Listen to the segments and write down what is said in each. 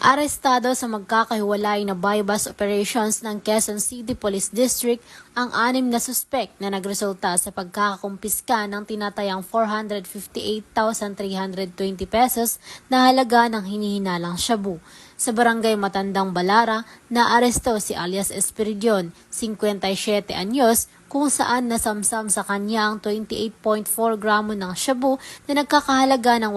Arestado sa magkakahiwalay na buy-bust operations ng Quezon City Police District ang 6 na suspek na nagresulta sa pagkakakumpiska ng tinatayang 458,320 pesos na halaga ng hinihinalang shabu. Sa barangay Matandang Balara, naaresto si alias Espiridion, 57 anyos, kung saan nasamsam sa kanya ang 28.4 gramo ng shabu na nagkakahalaga ng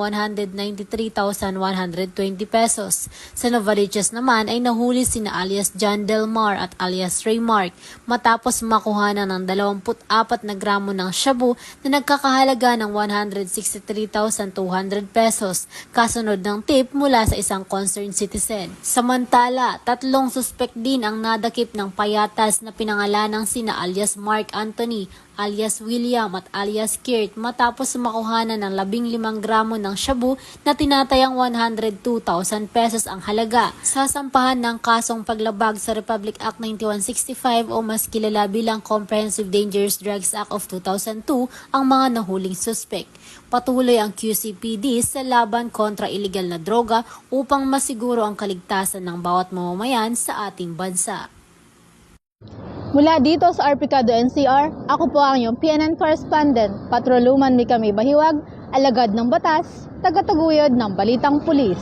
193,120 pesos. Sa Novaliches naman ay nahuli sina alias John Delmar at alias Raymark matapos makuhanan ng 24 na gramo ng shabu na nagkakahalaga ng 163,200 pesos, kasunod ng tip mula sa isang concerned citizen. Samantala, 3 suspek din ang nadakip ng payatas na pinangalanang sina alias Mark Anthony, alias William at alias Kirt matapos makuhanan ng 15 gramo ng shabu na tinatayang 102,000 pesos ang halaga. Sasampahan ng kasong paglabag sa Republic Act 9165 o mas kilala bilang Comprehensive Dangerous Drugs Act of 2002 ang mga nahuling suspek. Patuloy ang QCPD sa laban kontra iligal na droga upang masiguro ang kaligtasan ng bawat mamamayan sa ating bansa. Mula dito sa Arpicado NCR, ako po ang iyong PNN correspondent. Patroluman mi kami bahiwag, alagad ng batas, tagataguyod ng balitang pulis.